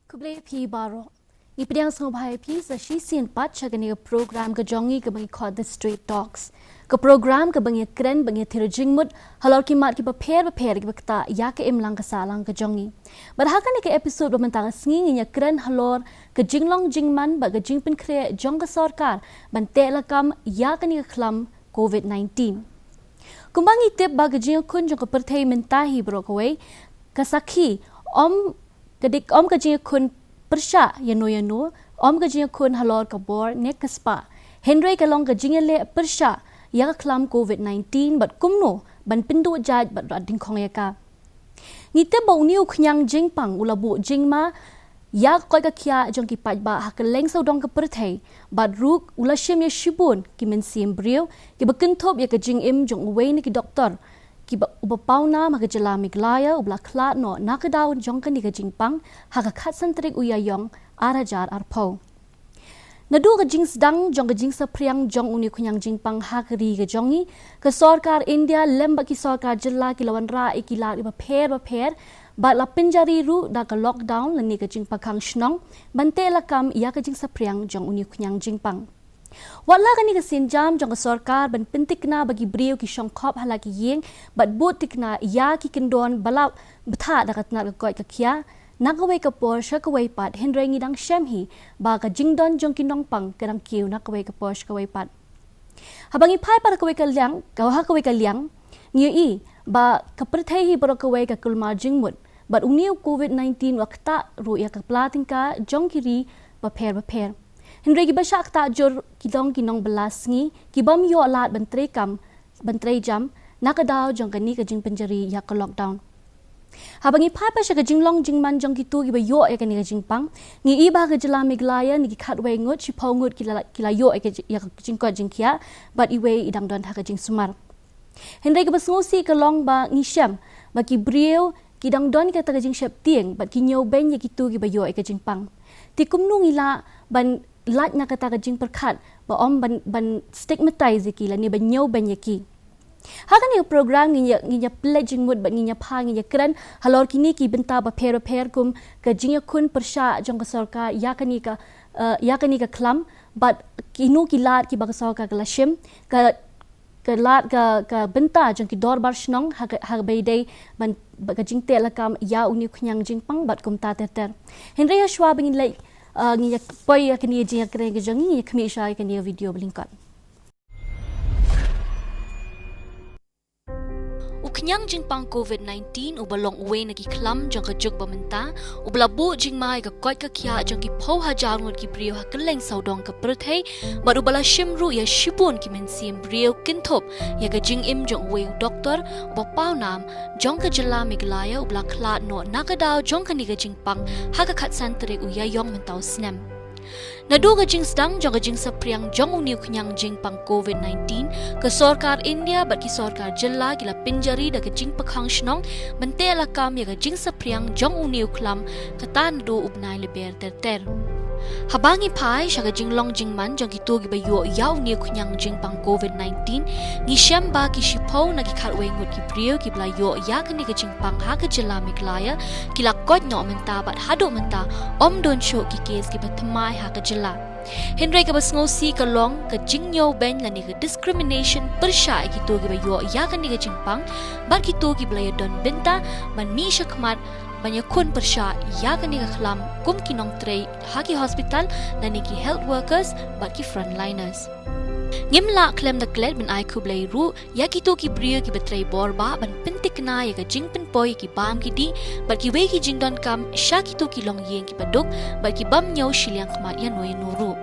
Kuble P Baro. Ipidang Snobhai P sa Shisian Patcha gani program ka jongi ka bangi called the Street Talks. Ka program ka bangi kren bangi thirjingmut halor ki mat ki paper ki bakta ya ka imlang ka salang ka jongi. Barhakan ni ka episode bamantang sngi nya kren halor ka jinglong jingman ba ka jingpin kre jong ka sarkar bante lakam ya ka ni ka khlam COVID-19. Kumbang itip ba ka Jingiakhun jong ka perthai mentahi brokaway kasakhi Kadik ka Jingiakhun Pyrshah yano ka Jingiakhun halor ka bor nek kaspa Henry kalong ka Jingiale Pyrshah ya Khlam COVID-19 bat kumno ban pindu jaj bat rading khong yaka ngite bau niu khnyang jingpang ulabu jingma ya koi ka khia jong ki paj ba hakeleng saudong ka perthai bat ruk ulashim ya shibun ki men sim brio ki bakenthop ya ka jingim jong uwei ni ki doktor ki ubapauna magajala miglaya ubla khla no nakadaw jong kan ka jingpang haka khatsan trik uyayong arajar arpo nadu ka jing sedang jong ka jing sa priang jong uni khunyang jingpang hakri ka jongi ka sarkar India lemba ki sarkar jilla ki lawan ra ikila ba pher ba la pinjari ru da ka lockdown lani ka jing pakhang shnong bante lakam ya ka jing sa priang jong uni khunyang jingpang Wala kani ka sinjam jong ka sarkar ban pintik na bagi brio ki shongkhop halaki yeng bat butik na ya ki kindon balap betha dakat na ka ka kya nakaway ka Pyrshah kaway pat Henry ngidang shemhi ba ka jingdon jong kinong pang kadang kiw nakaway ka Pyrshah kaway pat habang ipai para kaway ka liang ngi ba ka perthai baro kaway ka kulmar jingmut bat uniu COVID-19 wakta ru ya ka plating ka jong kiri ba pher Henry gibasak ta jor kidong kinong belas ngi kibam yo alat bantre jam nakadaw jong kani ka jing penjari ya ka lockdown habang ipai pa siya ka jinglong jingman jong kitu giba yo ya kani ka jingpang ngi iba ka jala miglaya ni ki khatway ngut chipaw ngut kila yo ya ka jingko jingkia but iwe idang don ha ka jing sumar Henry giba ngosi ka long ba ngi syam ba ki brio kidang don ka ta ka jing syap tieng but ki nyow ben ya kitu giba yo ya ka jingpang tikum nung ila ban lat na kata ka jing perkhat ba ban stigmatize ki la ni ban nyow ban yaki hakan ni program nginya pledging mood ba nginya pha nginya kran halor kini ki benta ba pher kum ka Jingiakhun Pyrshah jong ka sarkar ya kani ka Khlam but kinu ki lat ki ba ka sarkar ka lashim ka lat ka benta jong ki dor bar shnong ha bai dei ban ka jing te lakam ya uni khunyang jingpang bat kum ta ter Henry Ashwa bingin lai ngiya poi kani Jingiakhun ke jangi khmi sha kani video blingkat Uknyang jingpang COVID-19 ubalong uwe na ki Khlam jong ka juk bamenta ublabu jingmai ka koi ka kya jong ki pho hajar ngut ki brio ha keleng saudong ka perthai baru bala shimru ya shibun ki men sim brio kinthop ya ka jing im jong uwe doktor bapau nam jong ka jala miglaya ubla khla no nakadaw jong ka ni ka jingpang ha ka khat santre u ya yong mentau snem Nadu ka jing sedang jong ka jing sa priang jong uniu khunyang jing pang COVID-19 ka sarkar India bat ki sarkar jilla kila pinjari da ka jing pakhang shnong bante lakam ya ka jing sa priang jong uniu khlam ka tan do upnai leber ter Habangi pai sya ka jinglong jingman jong ki tu gi bayo yaw ni khunyang jing pang COVID-19 ngi syamba ki shipau na ki khalwe ngut ki brio ki blayo ya ka ni ka jing pang ha ka jila miglaya ki la kot no menta bat hado menta om don show ki case ki batmai ha ka jila Henry ka basngosi ka long ka jingyo ben la ni ka discrimination Pyrshah ki tu gi bayo ya ka ni ka jing pang bat ki tu gi blayo don benta man mi shakmat Jingiakhun Pyrshah ya kani ka Khlam kum kinong trei haki hospital nani ki health workers bat ki frontliners ngimla Khlam da klet ben ai kublai ru ya ki to ki brio ki betrei borba ban pintik na ya ka jingpin poi ki bam ki di bat ki we ki jingdon kam sha ki to ki long yeng ki baduk bat ki bam nyaw shiliang kmat ya noy nuru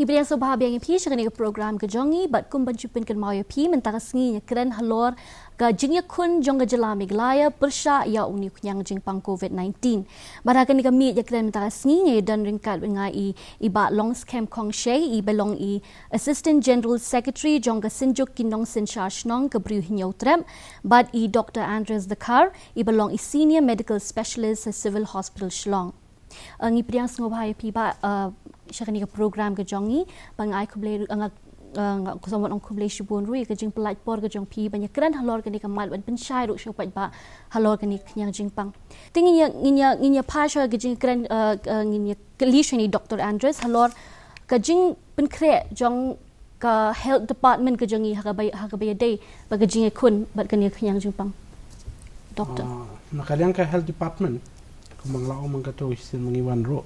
Ibriang sobha biang pi shakani ka program ka jongi bat kum banchupin kan mayo pi mentaka sngi nya kren halor ka Jingiakhun jong ka jala miglaya Pyrshah ya uni khunyang jingpang COVID-19 barakan ni ka mi ya kren mentaka sngi nya dan ringkat ngai iba long scam khong shei i belong i assistant general secretary jong ka sinjuk kinong sin shnong ka briu hinyo trem bat i Dr. Andres Dakar i belong i senior medical specialist sa civil hospital Shillong ngi priang sngo bhai pi ba shakani ka program ka jongi bang ai khuble somewhat on kumleshi bun rui ka jing pelaj por ka jong pi banyak kran halor ka ni kamal ban pensyai ru syok ba halor ka ni knyang jing pang tinginya Pyrshah ka jing kran nginya kelish ni Dr. Andres halor ka jing pen kre jong ka health department ka jongi hakabay day baga Jingiakhun bat ka ni knyang jing pang doctor nakaliang ka health department kumang lao mang ka to isin mangiwan ro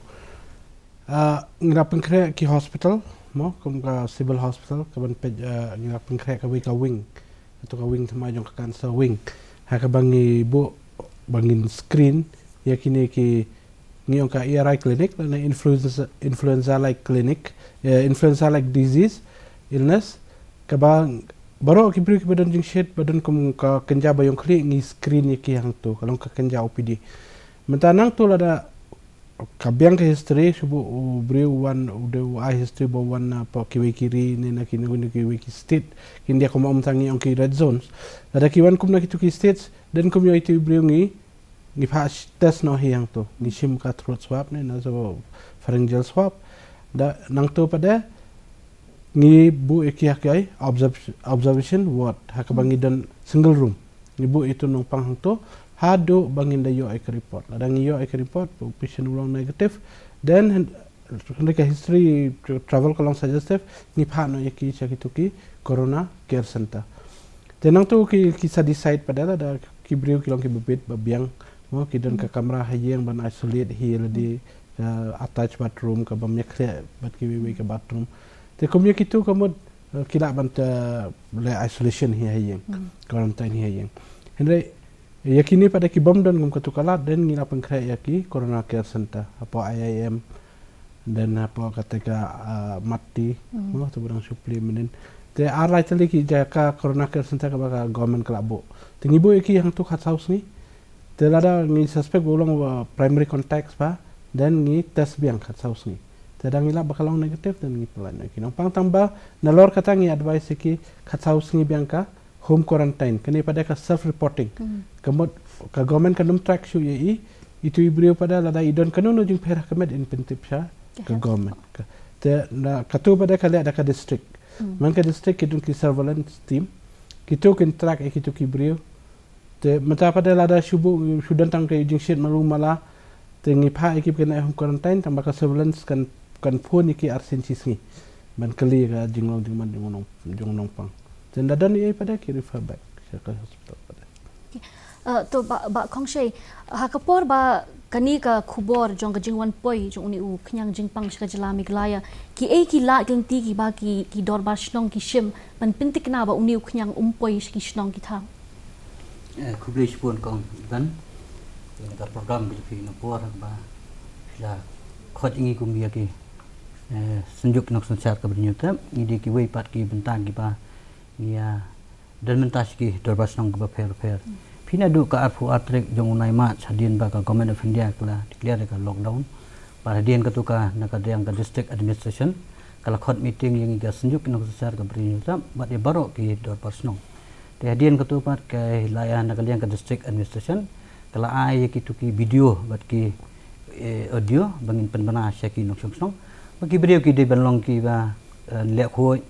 ngirapan kre ki hospital mo kum ka civil hospital ka ban pej ngirapan kre ka wing atau ka wing thama jong ka cancer wing ha ka bangi bu bangin screen yakini ki ngiyong ka ERI clinic na influenza like clinic influenza like disease illness ka bang baro ki bri ki badan jing shed badan kum ka kenja bayong kli ngi screen ki hang tu kalong ka kenja OPD mentanang tu lada kabiang ke history subu bri one ude I history bo one pa kiwi kiri ni na kini kiwi ki state kin dia kom tangi on ki red zones ada kiwan kum na kitu ki states dan kum yo itu bri ngi pas test no hiang tu ngi sim ka throat swab ni na so pharyngeal swab da nang tu pada ngi bu ekiakai observation ward hakabangi dan single room ngi bu itu nong pang hang tu hado bangin da yo ek report adang yo ek report patient ulang negative then hendak history travel kalong suggestive ni phano yaki chakituki corona care center tenang tu ki sa decide padala da ki briu kilong ki bebet babiang mo ki dan ka kamera hayeng ban isolate hi di attached bathroom ka bam yakre bat ki we ka bathroom te komyo kitu kamod kila ban le isolation hi hayeng quarantine hi hayeng hendak yakini pada ki bom dan ngum katukalat dan ngina pengkre yaki corona care center apa IIM dan apa ketika mati mo tu barang suplemen te arai tali ki jaka corona care center ka baka government kelabo tingi bo yaki yang tu khat house ni te lada ngi suspect bolong primary contacts pa dan ngi test biang khat house ni te dang ila bakalong negatif dan ngi pelan yaki nang pang tambah nalor kata ngi advice ki khat house ngi biang ka home quarantine kini pada ka self reporting kemud ka government kanum track shu ye itu ibrio pada lada idon kanun jing perah kemed in Pyrshah ka government te na katu pada kale ada ka district man ka district kidun ki surveillance team kitu kin track kitu ki ibrio te mata pada lada shubu shudan tang ka jing shed malu mala te ngi pha ekip kena home quarantine tambah ka surveillance kan phone ki arsen chisngi man kali ka jinglong jing man jong nong pang dan dadan ia pada ki refer back ke hospital pada to ba khongshe hakapor ba kani ka khubor jong ka jingwan poi jong uni u khyang jingpang shka jalami glaya ki ki la king ti ki ba ki dorbar shnong ki shim man pintik na ba uni u khyang poi ki shnong ki tha khublish pon kong dan ka program bi fi na por ba la khot ingi kum ya ki senjuk nok sensar ka bernyuta ngidi ki wei pat ki bentang ki ba ya dan mentas ki dorbas nong ke per pina du ka arfu atrek jong unai mat sadin ba ka government of India kala declare ka lockdown para dien ka tuka na ka yang ka district administration kala khot meeting yang ga senjuk nok sesar ka bri ta bat ya baro ki dorbas nong te dien ka tu pat ka hilaya na ka yang ka district administration kala ai ki tu ki video bat ki audio bangin penbana syaki nok song bagi bri ki de banlong ki ba le khoi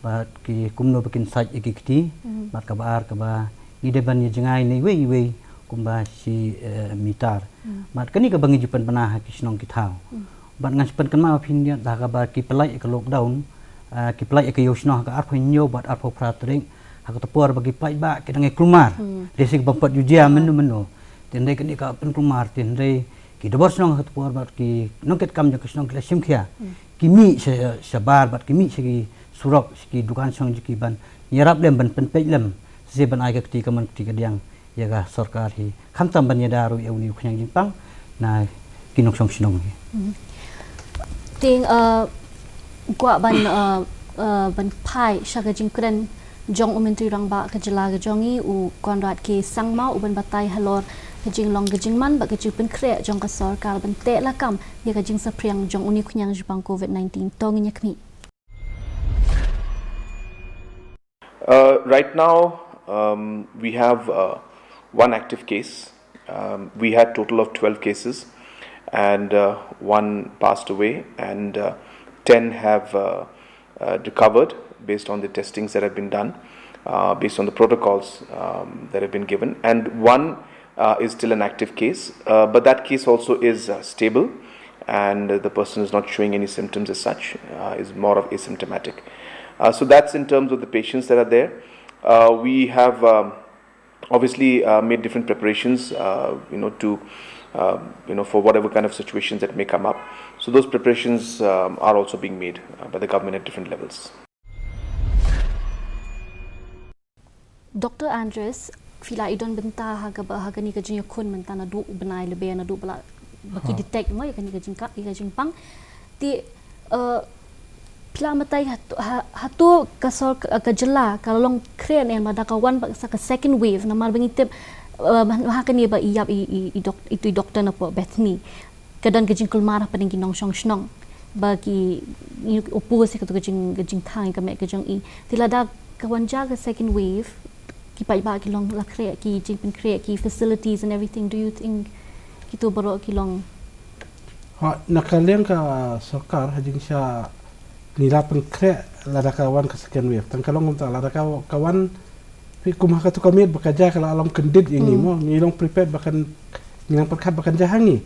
bat ki kumno bikin saj ikikti bat kabar kaba ide ban jengai ni we kumba si mitar bat kani ka bangi jupan panah ki snong ki thau bat ngan sepan kan ma phin dia da ka ba ki pelai ka lockdown ki pelai ka yosno ka arpho nyo bat arpho pratring ha ka tepor bagi pai ba ki dangai klumar desik bampat jujia menu tendai kani ka pen klumar tendai ki dobor snong ka tepor bat ki nongket kam ja ka snong ki simkhia ki mi sabar bat ki mi segi surok ski dukan song jiki ban yarap lem ban penpej lem se ban ai ka ketika man ketika diang yaga sarkar hi khamtam ban yadaru euni khyang jingpang na kinok song sinong ting gwa ban pai shaga jingkren jong umentri rangba ka jela ga jongi u konrad ke sangma u ban batai halor kajing long kajing man ba kajing pen kre jong ka sarkar ban te la kam ya kajing sapriang jong uni khyang jipang covid-19 tong nyakmi. Right now, we have one active case. We had total of 12 cases, and one passed away, and 10 have recovered. based on the testings that have been done, based on the protocols that have been given. And one is still an active case, but that case also is stable, and the person is not showing any symptoms as such, is more of asymptomatic. So that's in terms of the patients that are there. We have obviously made different preparations, to for whatever kind of situations that may come up. So those preparations are also being made by the government at different levels. Dr. Andres, fila idon benta haga ni ka Jingiakhun menta na du benai lebe na du bala baki detect mo ya kan ni ka jingpang ti pila matai hatu kasor ka jela kalong kren en mada kawan sa ka second wave na mal bangitip hakan ni ba iyap itu doktor na po Bethany kadan ka jingkul marah paning ginong song bagi upu si ka jing thang ka me ka jong I tilada kawan jaga second wave kipai ba kilong la kre ki jingpin kre ki facilities and everything. Do you think kito baro kilong nakaliang ka sokar hajing siya nila pengkre lada kawan ka second wave tang kalong unta lada kawan pi kumaka tu kamit bakaja kala along kendit ini mo ngilong prepared bakan ngilang perkat bakan jahangi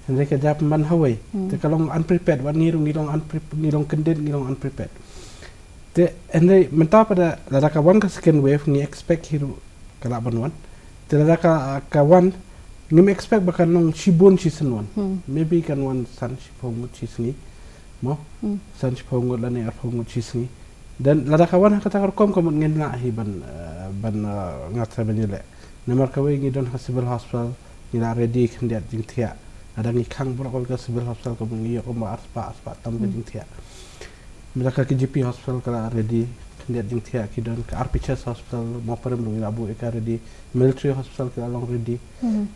hendai kerja peman hawai te kalong unprepared wan ngilong kendit ngilong unprepared te hendai menta pada lada kawan ka second wave ni expect hiru kala banwan te lada kawan ngim expect bakan nong shibun season 1 maybe kan wan san shipong chisngi mo san shipong la ne arpong chisngi dan lada kawan kata kom ngin na hi ban ngatra banile namar kawai ngi don civil hospital ila ready khandiat jing thia ada ngi khang bro ko civil hospital ko ngi ko ma aspa tam jing thia mereka ke GP hospital kala ready khandiat jing thia ki don ka Pyrshah hospital mo parem lu abu eka ready military hospital ka long ready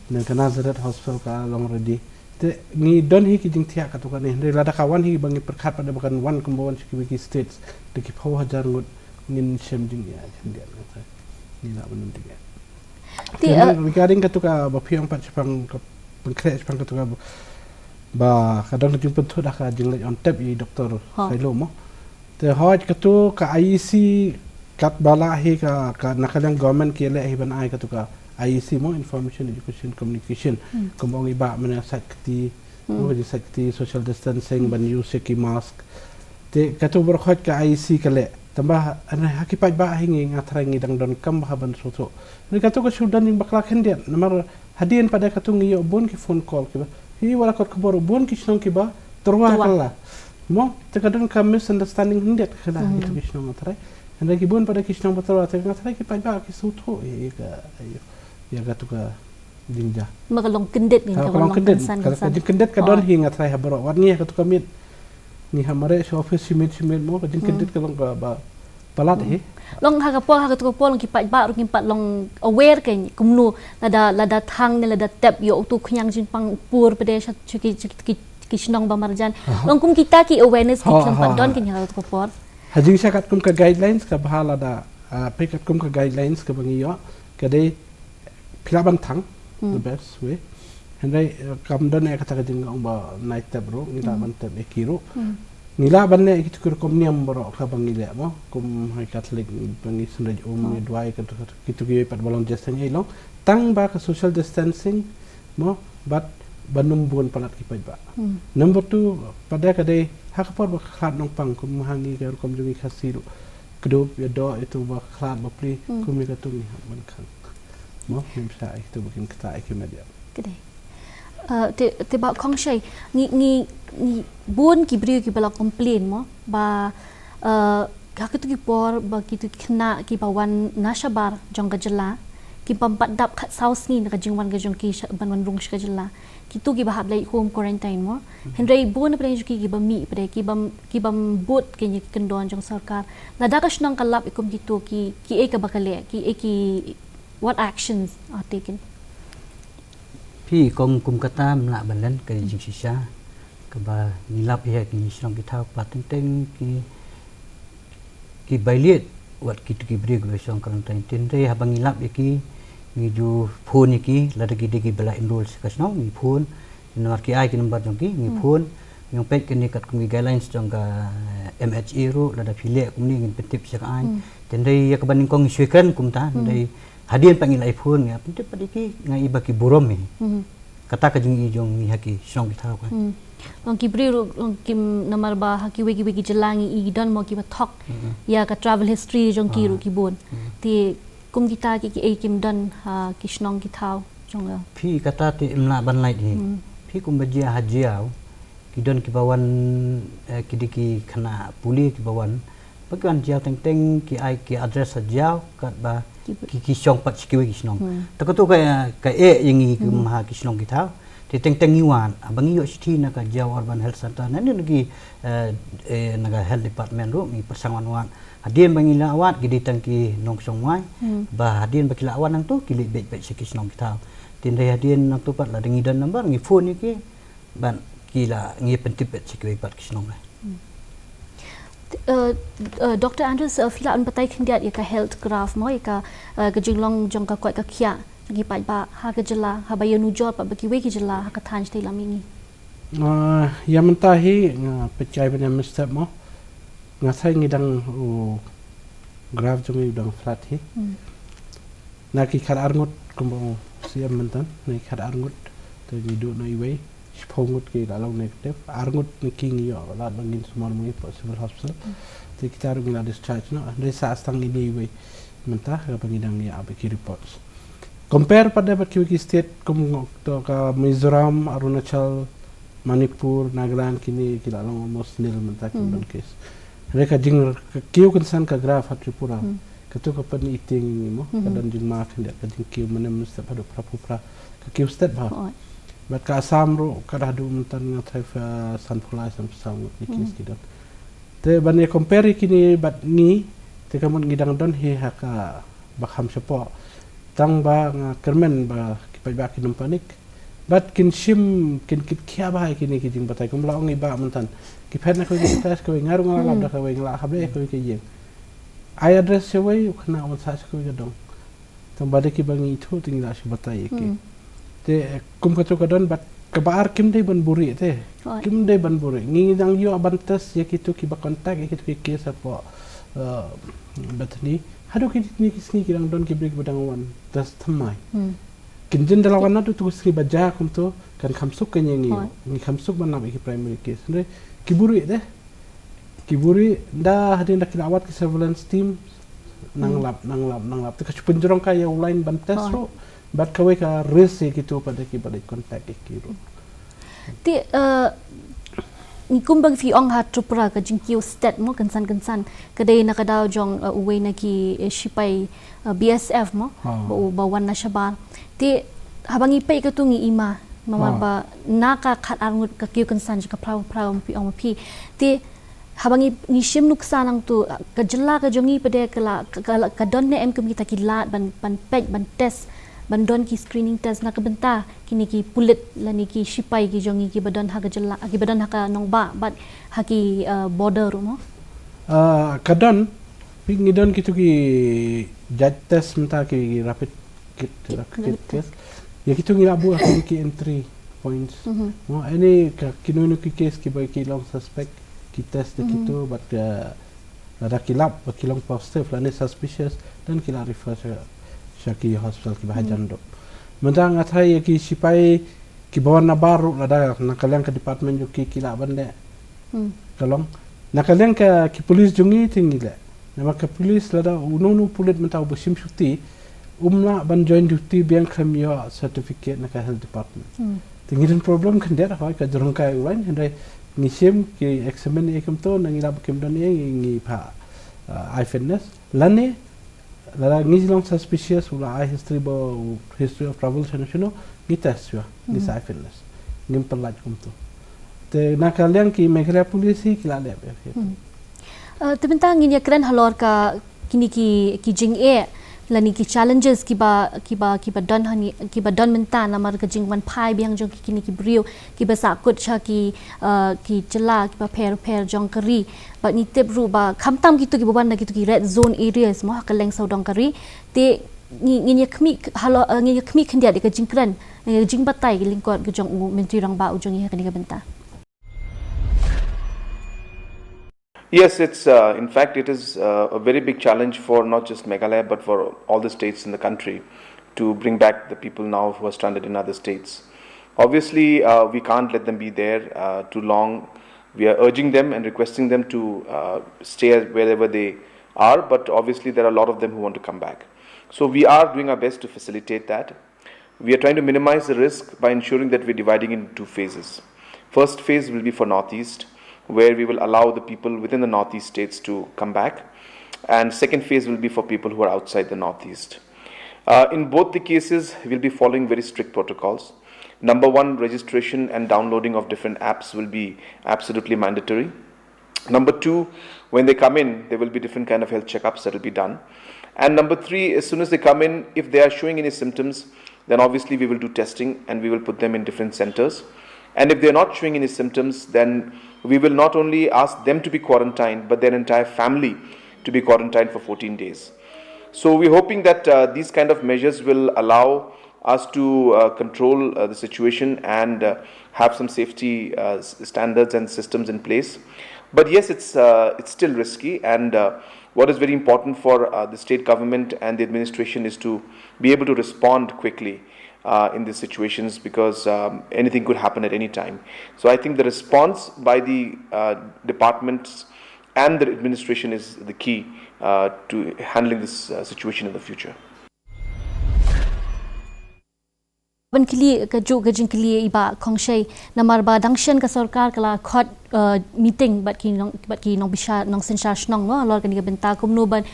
dan ka Nazaret hospital ka long ready te ni don hi ki jing thia ka to kan ni lada kawan hi bangi perkhat pada bukan one kumbawan ki states de ki phaw hajar ngut ngin shem jing ya khandiat ngata ni la menunting ya regarding katuka ba phiang pat chapang pengkre chapang katuka ba kadang jumpa tu dah ka jing on tap I doktor Sailo mo te hoj katu ka IEC kat bala hi ka nakalang government ki le hi ban ai katuka IEC mo information education communication kumbong iba mana sakti mo di sakti social distancing ban use ki mask te katu berkhot ka IEC kale tambah ana hakipat ba hingi ngatrangi dang don kam haban soso ni katu ka sudan ning bakla khendian namar hadian pada katu ngi bon ki phone call ki ba hi wala kot khabor bon ki snong ki ba torwa kala mo te kadon ka misunderstanding hindiat khala itu ki snong atrai anda ki bon pada ki snong batorwa te ngatrai ki pa ba ki soto ka ayo ya katu ka jinja magalong kendit ni kalong kendit ka kendit ka don hi ngatrai habro warni katu ka mit ni hamare office simit mo ka kendit kalong ka ba palat he long hagapo long kipat ba ru kimpat long aware kan kumnu lada thang ne lada tap yo tu khyang jin pang pur pradesh ki snong ba marjan long kum kita ki awareness ki tempat don kan hagapo por hajing sakat kum ka guidelines ka bahala da pekat kum ka guidelines ka bangiyo kade pilaban thang the best way hendai kam don e kata jing ba night tab ro ngila ban tab e kiro nila banne itu kur komniam boro ka bangile mo kum hai catholic bangi sunaj ni dwai ka kitu ki pat balong jestang ilong tang ba ka social distancing mo but banum bon palat ki ba number 2 pada kadai hakapor ba khat nong pang kum hangi ka kom jungi khasiru kdo ya do itu ba khat ba pri kum mi ka tu ni ban khan mo nimsa itu bukin kata ki media kedai te ba khong shai ni bun ki brio ki bala complain mo ba ka tu ki por ba ki tu khna ki ba wan nashabar jong ga jela ki pampat dap khat saus ni ka jingwan ga jong ki ban wan rung shka jela ki tu ki ba hab lai home quarantine mo hendrai bun pre ki ba mi pre ki bam bot ki ni kendon jong sarkar lada ka shnang kalap ikum ki tu ki e ka bakale ki what actions are takenพี่กงกุมกตามละบันเลนกันจิงชิชาก็บ่มีลับเฮกิสนองกิทาวปาตึงตึงki bailit wat ki bri go song kan tan tin re ha bangi lap ki mi ju phone ki la de ki bala enroll ka sno mi phone nomor ki ai ki number jong ki mi phone yong pet ki ni kat mi guidelines jong ka MHA ro lada pilek kum ni ngin pentip syakaan tendai ya kebaning kong isukan kum ta tendai hadian panggil iPhone ya pentip padiki ngai baki burom ni kata ka jing ijong ni haki song kita kan long ki bri long kim namar ba haki wegi jelangi I don mo ki ba thok ya ka travel history jong ki ru ki bon ti kum kita ki kim don ha ki snong ki thau jong phi kata ti imla ban lai ni phi kum bajia hajiau ki don ki bawan kidiki khana puli ki bawan bagian jiao teng ki ai ki address jiao kat ba ki song pat sikiwi ki snong takatu ka yengi ki maha ki snong ki thau ti teng iwan abangi yo sithi na ka jiao urban health center na ni lagi naga health department ro mi persangan wan hadien bangila awat gidi tangki nong songwai ba hadien bakila awan nang tu kili bet sikis nong ki thau tin dai hadien nang tu pat la dengi dan number ngi phone ni ki ban kila ngi pentipet sikwi pat ki snong Dr. Andrews fila an patai khindiat ya ka health graph mo ka gajinglong jong ka kwai ka khia gi pai ba ha ka jala ha ba yanu jor pa baki we ki jala ha ka than stai lamingi ya mentahi nga pecai bena mestep mo nga sai ngidang graph jong ngidang flat hi na ki khar arngut kumbo siam mentan na khar arngut to ni do no iwei pongut ke dalam negatif arngut king yo la bangin small mui possible hospital te kita ru ngila discharge no andre sa astang ini we mentah ka pangidang ya abeki reports compare pada baki state kum to ka Mizoram Arunachal Manipur Nagaland kini kita long almost nil mentah kin case mereka jing kiu konsan ka graph Tripura ketu ka pani iting ni mo kadan jing ma tindak ka jing kiu menem step hadu prapupra ka kiu step ba But ka Assam ro kada du mentan nga thai sanpulai sam sam ikis kidan te bani compare kini bat ni te kamun ngidang don he haka bakham sepo tang ba nga kermen ba kipai ba kinum panik bat kin shim kin kit khia ba kini ki jing batai kum laong ni ba mentan ki phet na ko ki tas ko ngaru ngala lab da ko ngala habe ko ki yeng I address sewai khna on sa ko ga dong tam bade ki bangi thu tingla shi batai ki te kum ka don bat kabar kim dei ban buri te kim dei ban buri ngi dang yo abantas ya kitu ki ba kontak ya kitu ki case apa batni hadu ki ni kisni ki dang don ki break badang wan tas thamai kin jin dalawan na tu sri baja kum to kan khamsuk ka ni khamsuk ban na ki primary case ne ki buri ki buri da hadin da kilawat ki surveillance team nang lab te ka penjorong ka ya online ban test ro bat kawai ka risk gitu pada ki pada kontak ki ro ti ni kumbang fi ong hat Tripura ka jingkiu state mo kansan ka dei na ka daw jong uwe na ki shipai BSF mo ba wan na shabar ti habangi pai ka tungi ima mama ba na ka khat arngut ka kiu kansan ka prau pi ong pi ti habangi ni shim nuksa nang tu ka jela ka jongi pade ka don ne em kum kita ki lat ban pej ban test bandon ki screening test nak benta kini ki pulit lani ki shipai ki jongi ki badan ha gajala ki badan ha ka nongba but ha ki border mo kadon pingidon kitu ki judge test menta ki rapid kit test ya kitu ngira bu ki entry points mo any kinunu ki case ki ba ki long suspect ki test de kitu but ada kilap kilong positive lani suspicious dan kila refer Shaki hospital ki bahajan dok. Mentang atai ki sipai ki bawan na baru lada nakaliang ke department jo ki kila bande. Kalong nakaliang ke ki polis jungi tingile. Nama ke polis lada ununu pulit mentau besim syuti umna ban join duty biang claim yo certificate na ka health department. Tingilin problem kan dia hoi ka jorong kai ulan hendai ngisim ki examine ekam to nangila bekem don ngi pa I fitness lane Lala ngi long suspicious ula I history of travel chano ngi test yo ngi sa fitness ngim pelat kum tu te nakaliang ki megala polisi kila le te bentang ngi kren halor ka kini ki jing lani ki challenges ki ba don hani ki ba don menta namar ka jing wan pai biang jong ki kini ki brio ki ba sa kut cha ki jela ki ba per jong kari ba ni tep ru ba khamtam ki tu ki ban na ki tu ki red zone areas mo ka leng so dong kari te ngi khmi halo ngi khmi khindia de ka jing kran jing batai ki lingkot ka jong mentri rang ba u jong hi ka ni ka benta Yes, it's in fact it is a very big challenge for not just Meghalaya but for all the states in the country to bring back the people now who are stranded in other states. Obviously, we can't let them be there too long. We are urging them and requesting them to stay wherever they are, but obviously there are a lot of them who want to come back. So we are doing our best to facilitate that. We are trying to minimize the risk by ensuring that we're dividing into two phases. First phase will be for Northeast, where we will allow the people within the Northeast states to come back. And second phase will be for people who are outside the Northeast. In both the cases, we'll be following very strict protocols. Number one, registration and downloading of different apps will be absolutely mandatory. Number two, when they come in, there will be different kind of health checkups that will be done. And number three, as soon as they come in, if they are showing any symptoms, then obviously we will do testing and we will put them in different centers. And if they are not showing any symptoms, then we will not only ask them to be quarantined, but their entire family to be quarantined for 14 days. So we're hoping that these kind of measures will allow us to control the situation and have some safety standards and systems in place. But yes, it's still risky, and what is very important for the state government and the administration is to be able to respond quickly in these situations, because anything could happen at any time. So I think the response by the departments and the administration is the key to handling this situation in the future. Ban kili ka ju ka jing kili iba kongshay namar ba dangshan ka sarkar kala khot meeting bat ki nong bisha nong sensar snong no lor kani ka benta kumno ban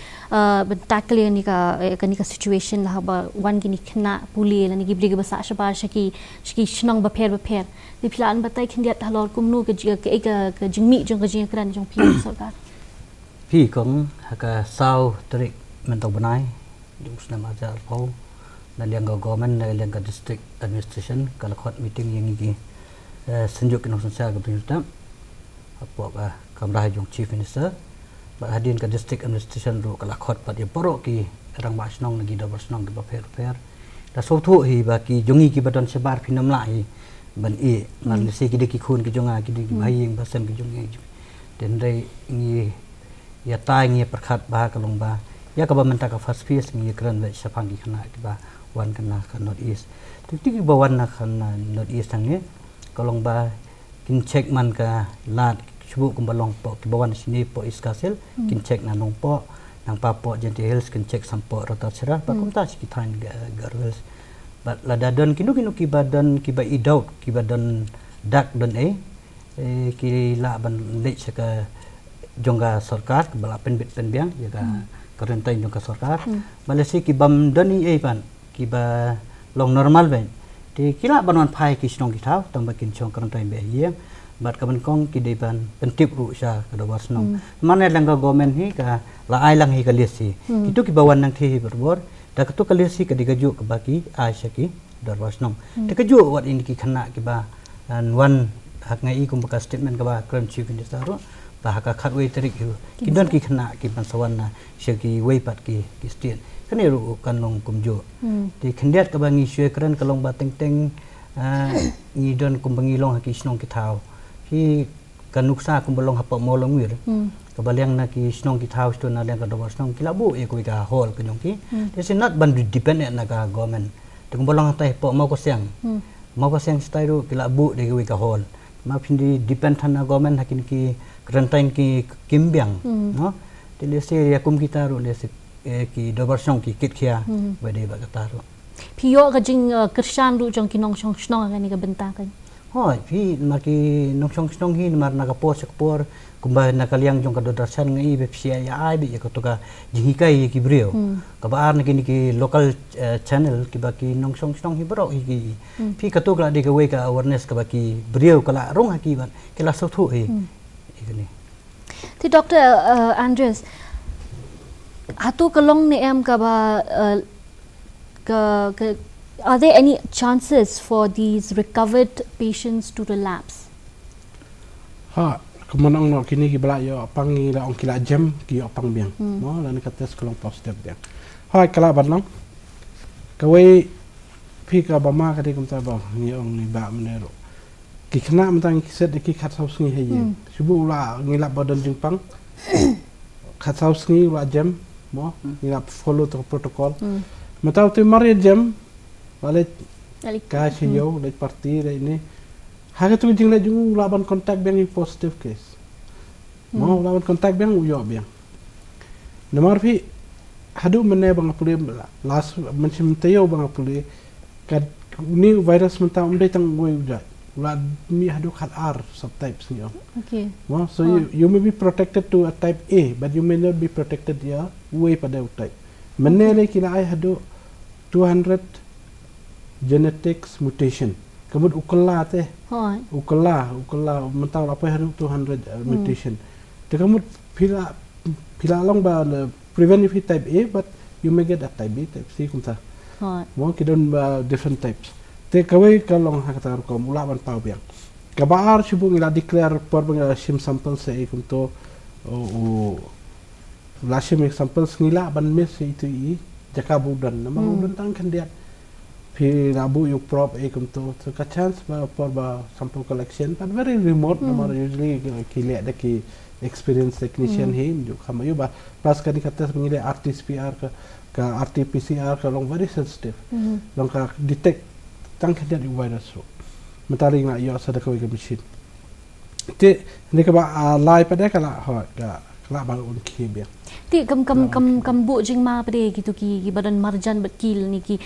tackle ni ka situation la ba wan kini khna puli la ni gibri ka basa shaba shaki snong ba pher di philan batai khindiat halor kumno ka jingmi jong ka jing kran jong phi sarkar phi kong ka sau trik mentau banai jong sna ma jar phau na liang government na liang district administration kala khot meeting yang gi senjuk kinong sansa ka pinta apo ka kamra jong chief minister ba hadin ka district administration ro kala khot pat ye poro ki rang ba snong nagi double snong ki ba pher da so thu hi ba ki jongi ki badon sebar phinam lai ban e man se ki de ki khun ki jonga ki de ki bhai ba sem ki jongi den dai ngi ya tai ngi prakhat ba ka long ba ya ka ba man ta ka first phase ngi kran ba sapang ki khana ki ba wan kana kan north east tu ti ba wan na kan north east ang ni kolong ba kin check man ka lat chubu kum balong po ki ba wan sini po iskasel kin check na nong po nang pa po gente hills kin check sampo rata sera ba kum ta ki thain garwels but la dadon kinu ki badan ki ba idaut ki badan dak don ki la ban le ka jongga sarkar ke bala pen biang ya ka karantain jongga sarkar malaysia ki bam doni pan ki ba long normal ben ti kila banon phai ki snong ki thau tong ba kin chong karantain be ye bat ka ban kong ki de ban pentip ru sha ka do wasnong mane lang government hi ka la ai lang hi ka lesi itu ki bawan nang thi berbor da ka to ka lesi ka digaju ka baki ai sha ki do wasnong te ka ju wat in ki khana ki ba an wan hak ngai kum ba statement ka ba kran chief minister ro ba ka khat wei tarik hu ki don ki khana ki ban sawan na she ki wei pat ki state kan ru kan long kum jo ti khendiat ka bangi shwe kran ka long ba teng ngi don kum bangi long ki snong ki thau hi kan nuksa kum balong hapa mo long wir ka balyang na ki snong ki thau sto na leng ka do snong ki labu e ko ka hol ka nyong ki this is not ban dependent na ka government tung balong tai po mo ko siang style ru ki labu de ko ka hol ma phindi depend thana government hakin ki karantain ki kimbyang no ti le se ya kum kita ru le se ki dobar song ki kit khia bade ba ka taru phiyo ga jing krishan ru jong ki nong chong snong ga ni ga benta kan hoi phi ma ki nong chong snong hi mar na ka po sek por kumba na kaliang jong ka do darsan ngai be phia ya ai bi ka to ka jingi kai ki brio ka ba ar na ki local channel ki ba ki nong chong snong hi bro hi ki phi ka to kla de ka we ka awareness ka ba ki brio kala rong ha ki ban kala so thu hi ikani ti Dr. Andres hatu kalong ne em ka ba are there any chances for these recovered patients to relapse ha kemenang no kini ki bala yo pangi la ong kila jam ki yo pang biang no la ni ka test kolong positif dia ha kala banong ka we phi ka ba ma ka de kum ta ba ni ong ni ba menero ki khna mtang ki set ki khat saus ngi he ye subu la ngi la badan jing pang khatsau sngi wa jam mo ngap follow to protocol matau tu mari jam wale ka chiyo le parti le ini haga tu jing le jung laban kontak bang positive case mo laban kontak bang uyo bang namar phi hadu mene bang puli last menchim tayo bang puli kad ni virus mentau umdai tang goi uja la mi hadu khat R subtypes ni Okay. well, so you may be protected to a type A but you may not be protected ya way pada type menele kila ai hadu 200 genetics mutation kemud ukela teh Hoi. ukela mentau apa hadu 200 mutation te kemud pila long ba prevent if type A but you may get a type B type C kumta Hoi. mo kidon different types te kawai kalong hakata ko mulaban pau biang kabar sibu ngila declare por bang sim sample se kumto o la sim samples ngila ban mes itu I jaka budan nama budan tang kan dia pi rabu yuk prop kumto so ka chance ba por ba sample collection but very remote nama usually kile ada ki experienced technician him jo kamayu ba pas kani kata ngile RT-PCR ka RT-PCR ka long very sensitive long ka detect tang kan dia virus ro mentari nga yo sa dakawai ka machine te ni ka ba lai pada kala ho kala ba un ki bia Ti kam bu jing ma pade gitu ki badan marjan bat kil ni ki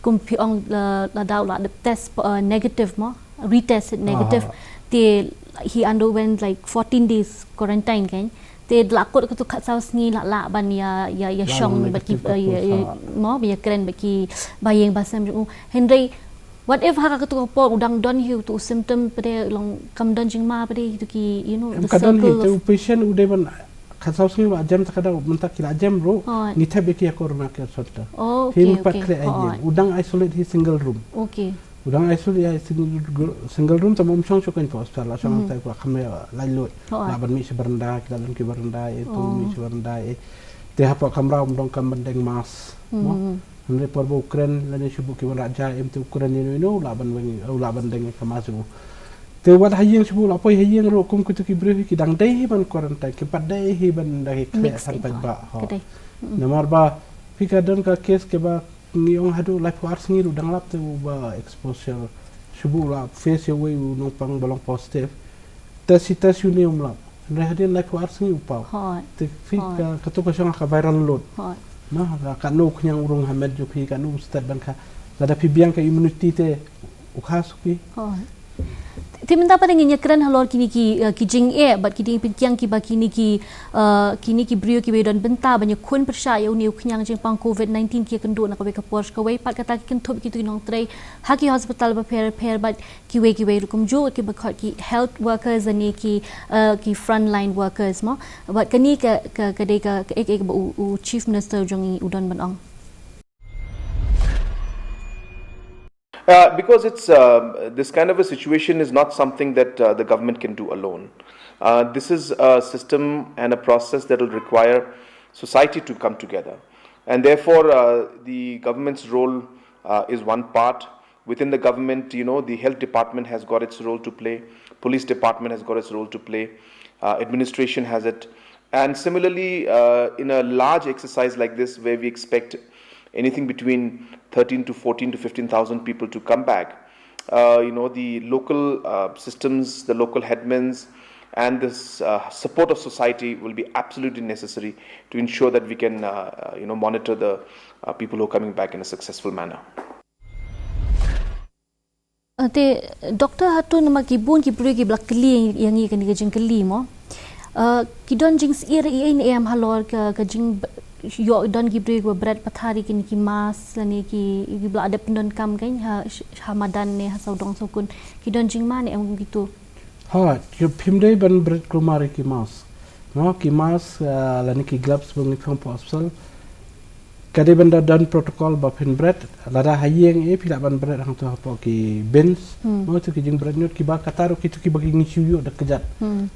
kum pi ong la daw la the test negative mo retested negative te he underwent like 14 days quarantine kan te lakot ko tu khat saus ni la ban ya shong bat ki mo bi kren bat ki bayeng basam Henry what if haka tu po udang don hiu tu symptom pada long kam don jing ma pada itu ki the kadang circle itu patient udah ban khasau sini wa jam takada mentak kila jam ro ni thabe ki akor ma ke sotta okay udang isolate hi single room okay udang isolate ya single room tamam chong chokan po hospital la chong tai ko khame la lot la ban mi seberenda kita dan ki berenda itu mi seberenda te hapa kamra dong kam bandeng mas Henry porbo Ukraine lani shubu ki raja emtu Ukraine ni no laban wengi laban dengan kamasu te wat hayeng shubu lapoi hayeng ro kum kutu ki brevi ki dang dai ban quarantine ki padai hi ban dai kle sampai ba ha namar ba pika don ka case ke ba ngiong hadu life wars ngi ru dang lap tu ba exposure shubu la face away no pang balong positive tes uni umlap Henry life wars ngi upau te pika katu ka shanga ka viral load nah kanu kunyang urung hamed jupi kanu ustad banka lada pi biang ka immunity te ukhasuki ti minta pada nginya keren halor kini ki jing bat kini pikyang ki ba kini ki brio ki bedon benta banyak kun Pyrshah ya uni kunyang jing pang COVID-19 ki kendo nak ka Porsche ka wei pat kata ki kentup ki tu nong trai haki hospital ba pair but ki wei rukum jo ki ba ki health workers ani ki frontline workers mo but kani ka dei ka ek u chief minister jong udon ban ong Because it's this kind of a situation is not something that the government can do alone. This is a system and a process that will require society to come together, and therefore the government's role is one part. Within the government, the health department has got its role to play, police department has got its role to play, administration has it, and similarly in a large exercise like this where we expect anything between 13 to 14 to 15,000 people to come back. The local systems, the local headmen, and this support of society will be absolutely necessary to ensure that we can, monitor the people who are coming back in a successful manner. Te Dr. Hatu nama kibun kibru ki blak keli yang ni kan jing keli mo. Kidon jing sir am halor ka jing yo don kibru ki berat pathari ki mas ni ki blak ada pendon kam kan Hamadan ne ha saudong sokun kidon jing mana em gitu. Ha, yo pimdai ban berat kumari ki mas. No ki mas lani ki gloves bang ni hospital. Kade benda dan protokol bapin bread lada hayeng pila ban bread hang tu apa ki bens mo tu ki jing bread nyot ki ba kataru ki tu ki bagi ngiu yo dak kejat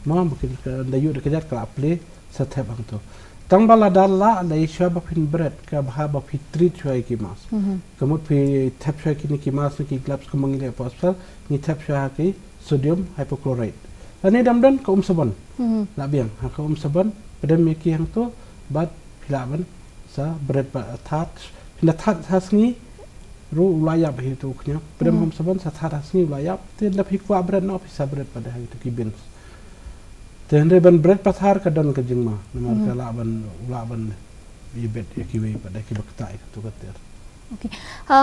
mo bukin da yo dak kejat kala ple sathep hang tu tang bala dalla la isha bapin bread ka bha ba fitri choi ki mas kamut pi thap choi ki mas ki gloves ko mangile hospital ni thap choi ki sodium hypochlorite ani damdan ka saban la biang ha ka saban pada miki hang tu bat pilaban sa bread ba that pina that hasngi ru ulayap itu knya pada hom saban sa that hasngi ulayap te la phikwa bread no pisa bread pada hari tu kibin te hande ban bread pathar ka don ka jingma namar ka laban ibet yakiwe pada kibakta itu kater. Okay.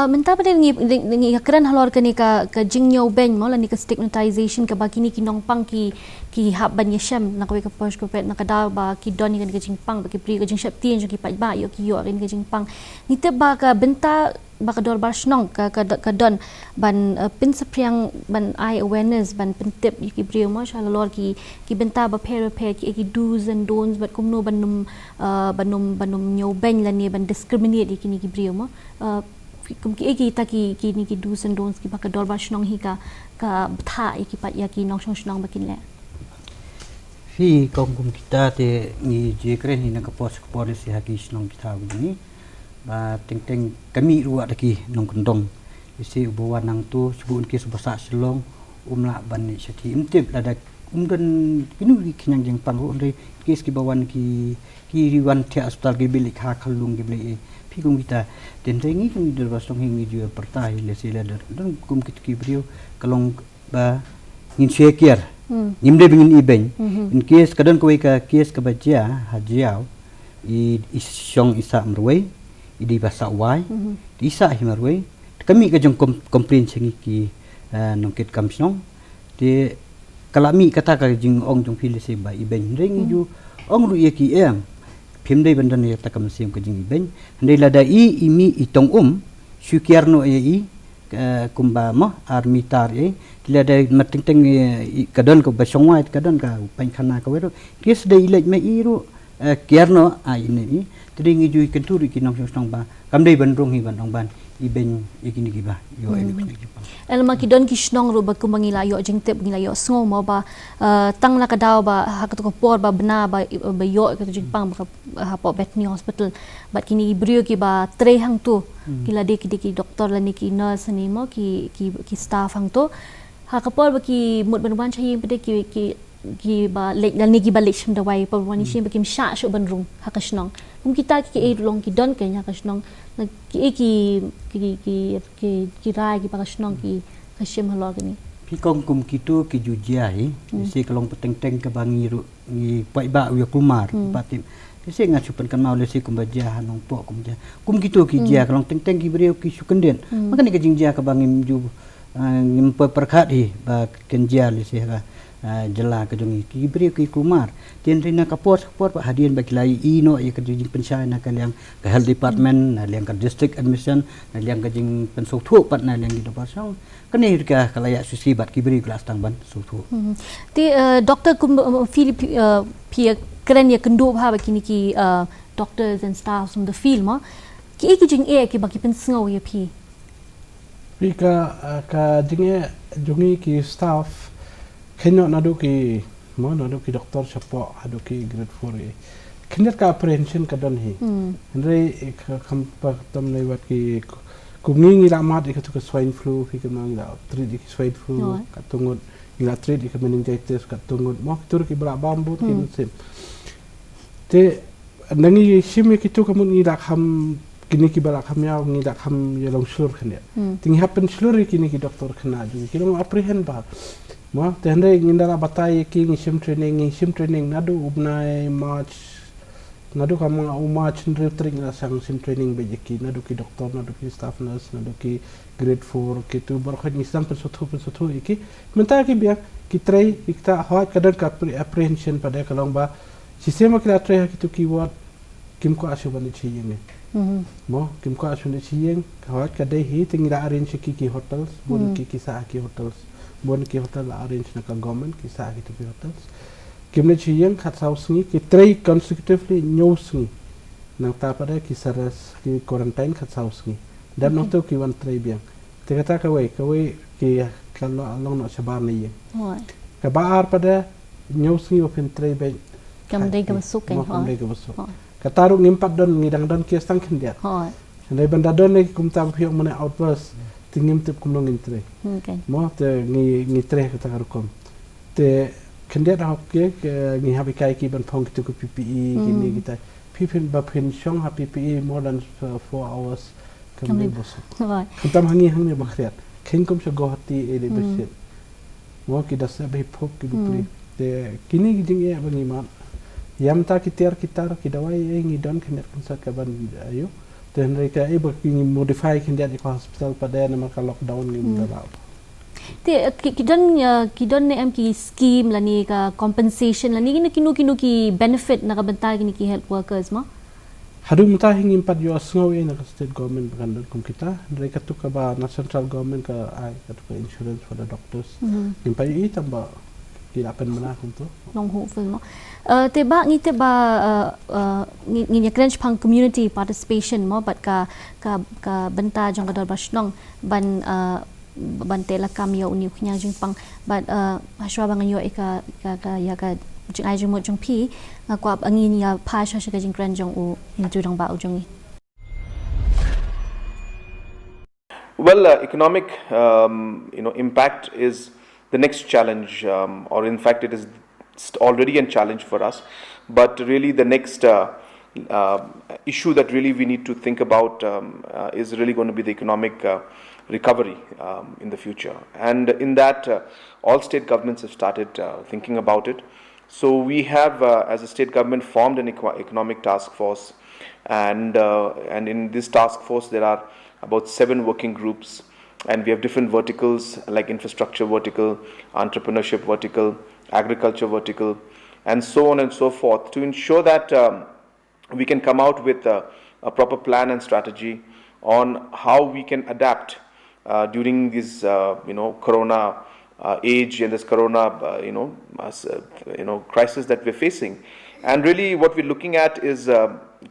Menta pada ngi keren halor ka ni ka jingyo ben mo la ni ka stigmatization ka baki ni kinong pang ki hab ban yeshem na ka posh ko pet na ka da ba ki don ni ka jing pang ba ki pri ka jing shap tien ki pa ba yo ki yo ka jing pang ni te ba ka benta ba ka dor bar snong ka don ban pin sapriang ban eye awareness ban pentip ki pri mo sha halor ki benta ba pair ki do's and don'ts but kumno banum nyo ben la ni ban discriminate ki ni ki pri mo kum ki kita ki ni ki do's and don'ts ki ba ka dor bar snong hi ka tha ki pa ya ki nong snong ba kin le fi kum kita te ni je kren ni nak pos polisi haki snong kita begini ba teng kami ruak lagi nong kendong isi ubawan nang tu sebut ke sebasa selong umla ban ni syati imtip ada dan kinu kinyang jeng pang ri kes ki bawan ki riwan tia hospital ki bilik ha khalung ki bilik pi kum kita den tengi kum der basong hingi ju pertai le sila dan kum kit ki brio kalong ba ngin shekier nimde bingin iben in kes kadan ko ka kes ka bajia hajiau I syong isa merway idi basa wai isa himarway kami ka jong komplain sengi ki nongkit kamsong de kalami kata ka jing ong jong pili se ba iben ring ju ong ru ye ki em phim dei bandan ye ta kam sim ka jing iben ndei lada imi itong syukiarno ye kumba mo armitar ye lada mating teng kadon ko basong wai kadon ka pen khana ka wero kis dei lej me iru kiarno ai ni tringi ju kenturi ki nong song ba kam dei ban rong hi ban ong ban iben ikini ki ba yo ini elma ki don ki snong ro ba kumangila yo jingtep ngila yo sngo mo ba tang la ka daw ba hakat ko por ba bna ba yo ka jingpang ba ha po betni hospital bat kini ibrio ki ba tre hang tu kila de ki doktor la ni ki nurse ni mo ki staff hang tu ha ka por ba ki mut ban wan chahi pede ki ba lek la ni ki ba lek shim da wai pa wani shim ba kim sha shu ban rung ha ka snong kum kita ki e long ki don ke nya ka snong ki rai ki pakasnong ki kashim halog ni pi kong kum kitu ki jujai si kalong peteng-teng ke bangi ru ni pai ba wi kumar patim si ngat supan kan mau le si kum baja hanong po kum kitu ki jia kalong teng-teng ki brio ki sukenden maka ni ke jingjia ke bangi ju ngim perkhat hi ba kenjia le si ha jela ke jongi ki brio ki kumar tin rina ka pot pa hadian ba kilai ino e ka jing pensai na ka liang ka health department na liang ka district admission na liang ka jing pensau thu pat na liang di pasang kani ka kalaya susi bat ki brio kelas tang ban su thu ti doctor kum Philip pia keren ya kendu ba kini ki doctors and staff from the field ma ki jing e ki ba ki pensau ya pi ka jing e jongi ki staff kena nadu ki doktor siapa adu ki grade 4 kena ka apprehension ka don hi andre kam tam nei wat ki kumni ngi ramat ikatu ka swine flu ki kam ngi da treat ki swine flu ka tungut ngi treat ki meningitis ka tungut mo tur ki bra bambu ki sim te nangi shimi ki tu kam ngi da kham kini ki bala kham ya ngi da kham ye long slur khne ting happen slur kini ki doktor khna ju ki long apprehend ba mo tende ngindara batai ki ngishim training nadu ubnai march nadu kam march training na sang sim training be ki nadu ki doktor nadu ki staff nurse nadu ki grade 4 ki tu bar khad nisam per sothu ki menta ki bia ki trai ikta ha kadar ka apprehension pada kalong ba sistema ki trai ki tu ki wat kim ko asu ban chi yeng mo kim ko asu ni chi yeng ha kadai hi tingira arrange ki hotels bon ki sa ki hotels bon ki hotel arrange na ka government ki sa ki tu hotels kimne chiyeng khat sausngi ki three consecutively nyosngi nang ta pada ki saras ki quarantine khat sausngi dan no to ki wan three biang te kata ka we ki kalau along no sabar ni ye ka baar pada nyosngi open three be kam dei ka masuk kan ka taru ngimpat don ngidang don ki stang khin dia ndai banda don ni kum ta phiok mane outburst tingim tip kum long intre mo te ngi tre ka ta kom te kendet hokke ngi habi kai ki ban phong kitu PPE gini kita pipin ba pin shong ha PPE more than 4 hours kamne bos kamtam hangi bakriat king kum se gohati e de besit mo ki das be phok ki bukli te kini jing e bangi ma yam ta kitar ki dawai e ngi don kendet konsat ka ban ayo dan mereka ba ki modify kendet di hospital pada nama ka lockdown ngi mudara te kidon ne am ki scheme lani ka compensation lani kinu ki benefit na ka bentar kini ki health workers ma hadu mata hingin pat yo asngaw e na state government bakan kum kita mereka tu ka ba na central government ka ai ka tu insurance for the doctors impai i tamba tidak akan menang tu long hopeful mo te ba ngi crunch pang community participation mo bat ka bentar jong ka dor basnong ban tela kam yo uni khnya jing pang but hashwa bang yo ka ya ka jing ai jing mo jong pi kwa angi ni ya Pyrshah ka jing kran jong u in tu dong ba u jong ni. Well, economic impact is the next challenge, or in fact it is already a challenge for us, but really the next issue that really we need to think about is really going to be the economic recovery in the future, and in that all state governments have started thinking about it. So we have as a state government formed an economic task force, and in this task force there are about 7 working groups, and we have different verticals like infrastructure vertical, entrepreneurship vertical, agriculture vertical, and so on and so forth, to ensure that we can come out with a proper plan and strategy on how we can adapt during this corona age and this corona crisis that we're facing. And really what we're looking at is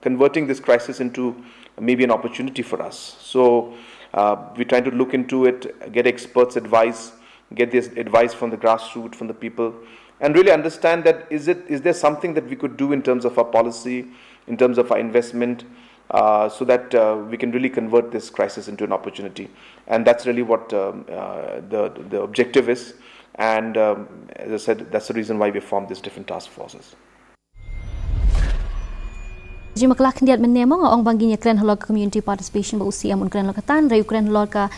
converting this crisis into maybe an opportunity for us. So we're trying to look into it, get experts advice, get this advice from the grassroots, from the people, and really understand that is there something that we could do in terms of our policy, in terms of our investment, so that we can really convert this crisis into an opportunity. And that's really what the objective is. And as I said, that's the reason why we formed these different task forces. Jima kelak kendiat menemo ong banginya kren halor community participation ba usia mun kren lokatan rayu kren halor ka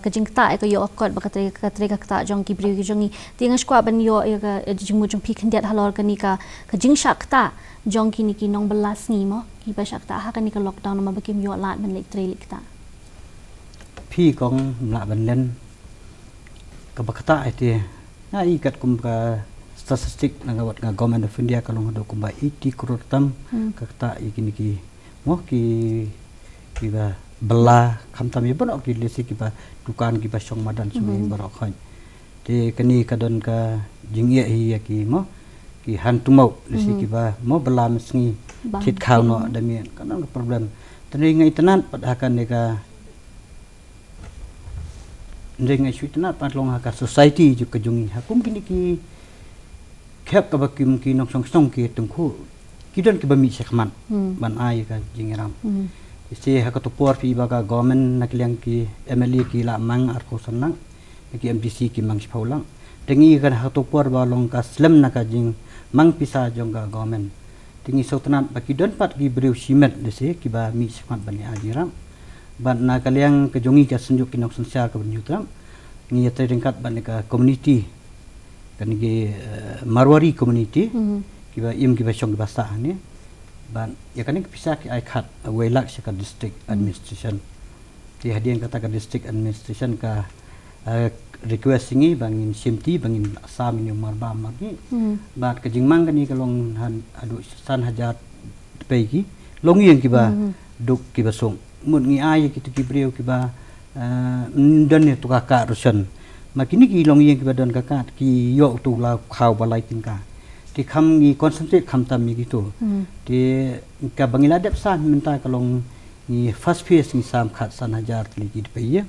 kajing ta ko yo akot ba katre ka jong ki bri jongi tinga skwa ban yo ka jimu jong pi kendiat halor ka ni ka kajing shak ta jong ki ni ki nong belas ni mo ki ba shak ta ha ka ni ka lockdown ma ba kim yo lat ban lek tre lik ta pi kong la ban len ka ba kata ite na ikat kum ka statistik ngawat nga government of India kalong do kumba 80 crore tam kakta ikini ki mo ki ba bela khamtam ye banok ki lesi ki ba dukan ki ba song madan sumi barok khan te kani kadon ka jingye hi ya ki mo ki hantumau lesi ki ba mo bela mesngi kit khaw no dami kanang problem tani ngai tanan padakan ne ka ngai suitna patlong ha ka society ju ka jungi hakum kini ki khep ka bakim ki nok song ki tungku kidon ki bami sekman ban ai ka jingiram isi ha ka to por pi ba ka government nakliang ki MLA ki la mang ar ko sanang ki MDC ki mang spaulang tengi kan ha to por ba long ka slam na ka jing mang pisa jong ka government tingi sotnan ba kidon pat ki breu simet dese ki ba mi sekman ban ajiram ban na kaliang ka jongi ka sunjuk ki nok sosial ka banyutam ngi yate ringkat ban ka community kan ge Marwari community kiba im kiba song bahasa ni ban ya kan pisah ki ai khat welak ka district administration ti hadian kata ka district administration ka request ngi bangin simti bangin asam ni marba magi bat ka jingmang kan ni kalong han adu san hajar pegi long yang kiba duk kiba song mun ngi ai ki tu kibreu kiba dan ni tu ka rusan makini ki long yang kibadon kakat ki yo tu la khaw balai tingka ti kham ni concentrate kham tam mi gitu ti ka bangila dep san minta kalong ni first phase ni sam khat san hajar ligi de peye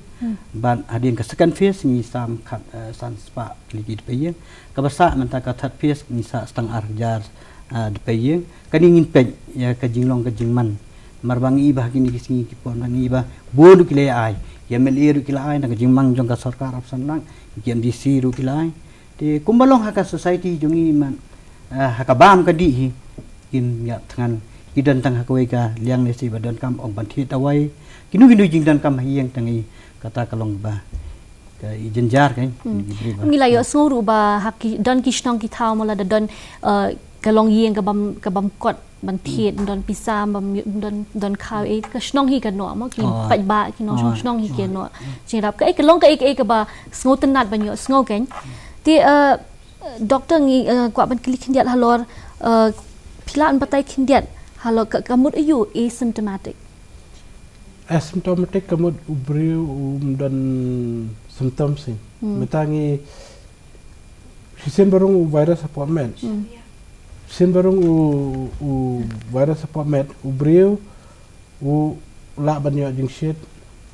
ban adin ka second phase ni sam khat san spa ligi de peye ka basa minta ka third phase ni sa stang hajar de peye kani ngin pe ya ka jinglong ka jingman marbangi bah kini kisingi ki pon bangi bah bodu kile ai YMLA ru kilai na jingmang jong ka sarkar opsan lang KMDC ru kilai Di kumbalong haka society jungi man hakabam ka di hi kin ya tangan kidan tang hakwe ka liang ne si badan kam ong ban thi tawai kinu jing dan kam hiang tangi kata kalong ba ka ijen jar kan ngila yo suru ba haki don kishnong ki thau mala da don kalong yeng ka bam kot ban thiet don pisam bam don khau e ka shnong hi ka no ma ki pai ba ki no shnong hi ke no chirap ka e kalong ka e ka ba sngo tanat ban yo sngo ken ti doktor ngi kwa ban klik hindiat halor pilan batai hindiat halor kamut ayu asymptomatic kamut ubriu dan symptoms sing metangi sisen barung virus appointment sisen barung u virus appointment ubriu u la banyo jing shit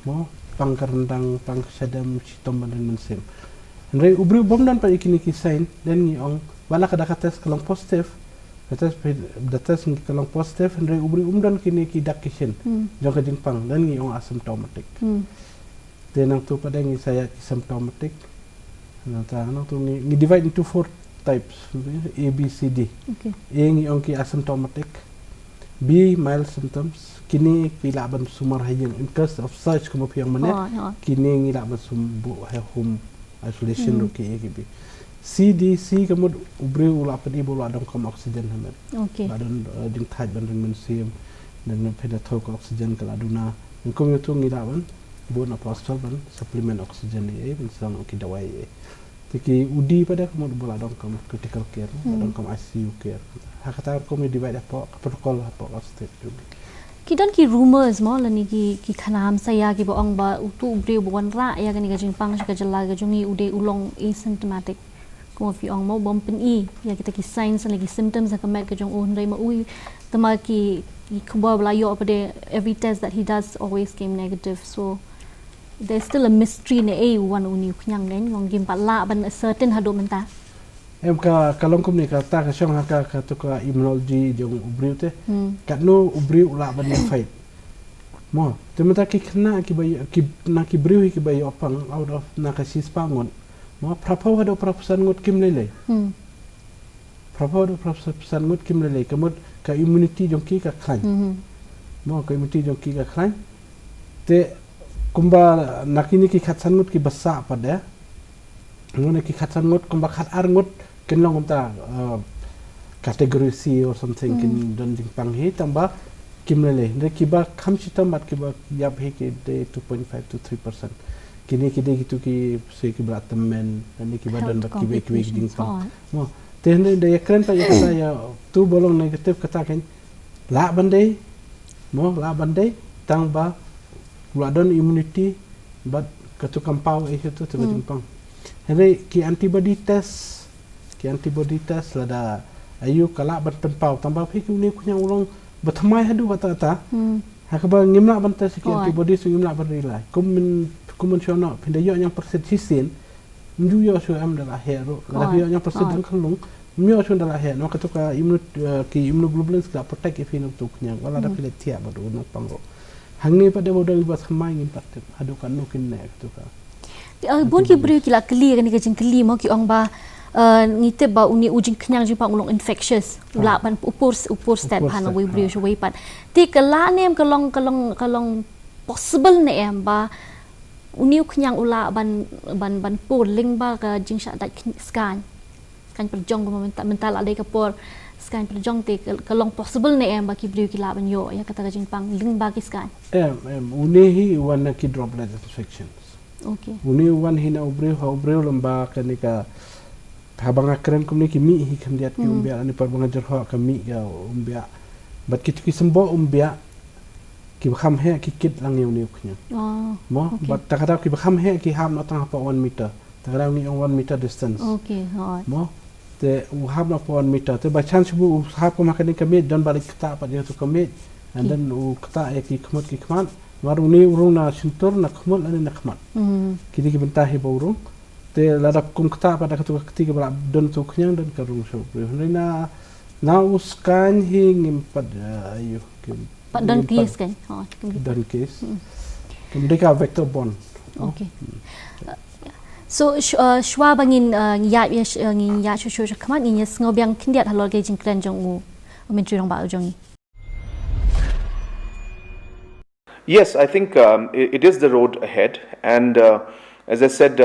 mo pangkarendang pangsadam sitom badan mensim Andre ubriu bom dan pa ikini kisain dan ngi ong bala kada kates kalong positif datas ngi kalong positif Andre ubriu dan kini ki dakishin jong ka jing pang dan ngi ong asymptomatic Then tu pada ngi saya symptomatic. Nang tu ngi divide into 4 types, A, B, C, D. Okay. A ngi ong ki asymptomatic, B mild symptoms. Kini pila ban sumar hayeng in case of search como piang mana. Kini ngi la ban sumbu home isolation ro ki B. C, D, C kamu ubri ula pen ibu ula dong kom oksigen hamet. Okay. Badon jeng thaj ban ring mensiam dan peda thok oksigen kala duna. Ngkom itu ngi la ban bon apostol ban supplement oksigen ni ben sang ki dawai tiki udi pada kamu bola dong kam critical care dong kam ICU care hakata ko mi divide apa protocol apa state juga kidan ki rumors mo lani ki khanam saya ki bo ong ba utu bre bon ra ya gani ga jing pang ka jala ga jungi ude ulong asymptomatic ko fi ong mo bom pen I ya kita ki signs lagi symptoms ka mat ka jong on dai ma ui tama ki kuba bla yo apa de every test that he does always came negative so there's still a mystery ne e wan uni khnyang nen ngong gim pala ban a certain hado menta em ka kalong kum ni ka ta ka shong ka to ka immunology jong ubriu te ka no ubriu la ban fight mo te meta ki khna ki bay ki na ki briu ki bay opang out of na ka sis pangon mo prapaw hado prapusan ngot kim lele prapaw hado prapusan ngot kim lele kamot ka immunity jong ki ka khlan mo ka immunity jong ki ka khlan te kumba nakini ki khatsan ngut ki basa pada ngone ki khatsan ngut kumba khat ar ngut ken long ta category C or something kin don jing pang he tamba kimlele de ki ba kham chitam mat ki ba yap he ki de 2.5 to 3% kini ki de gitu ki se ki bratam men dan ki ba don ba ki be jing pang mo te hende de ekran pa ya saya tu bolong negatif kata ken la bandai mo la bandai tang ba Wadon immunity but katu kampau itu tu jingpang. Hari ki antibody test lada ayu kala bertempau tambah pi ni kunya ulong berthamai hadu bata hakaba ngimla banta ki antibody su ngimla berilai kumun shono pindayo yang persisten njuyo su am dala hero la yo yang persisten khalung myo su dala he no katu ka immunoglobulins ka protect if inu tu kunya wala da pile tia badu no pangro hangni pada bodang buat khamai ngin patet hadukan nukin nek tu ka bon ki bri ki la kli kan ki jing kli mo ki ong ba ngite ba uni ujing knyang jing pa ulong infectious la ban upur step han we bri jo we pat ti kala nem kalong possible ne em ba uni knyang ula ban pur ling ba ka jing sha dat scan kan perjong ko mental ada ka por scan perjong te kalong possible ne em ba ki bri ki la ban yo ya kata ka jing pang ling ba ki scan uni hi wan ki droplet infections okay uni wan hina ubreu lamba kanika habanga keren kumni ki mi hi khandiat ki umbia ani parbanga jarha ka mi ga umbia bat ki sembo umbia ki kham he ki kit lang uni khnya mo bat takara ki kham he ki ham atang pa 1 meter takara ni 1 meter distance okay hot mo te u ham na 1 meter te ba chance bu hap ko makani ka mi don balik ta pa dia tu ka mi and then u kata ki khmot ki khman maru ni urung na sintur na khmol ani na khmat kini ki bentahi baurung te ladap kum kata pada katu ketiga bala don tu knyang dan karung so na uskan hing pad ayo pad don case kan don case kemudian vector borne okay So shwa bangin ya shu khamat ni sngobyang kindiat halor ge jingkran jong u menteri rong ba jong. Yes, I think it is the road ahead, and as I said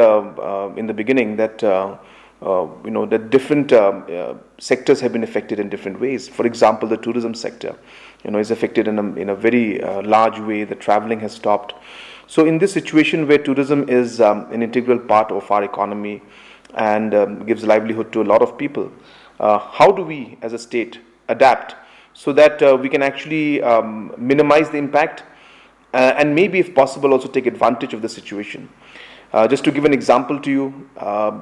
in the beginning, that that different sectors have been affected in different ways. For example, the tourism sector, is affected in a very large way. The traveling has stopped. So, in this situation where tourism is an integral part of our economy and gives livelihood to a lot of people, how do we, as a state, adapt so that we can actually minimize the impact? And maybe, if possible, also take advantage of the situation. Just to give an example to you,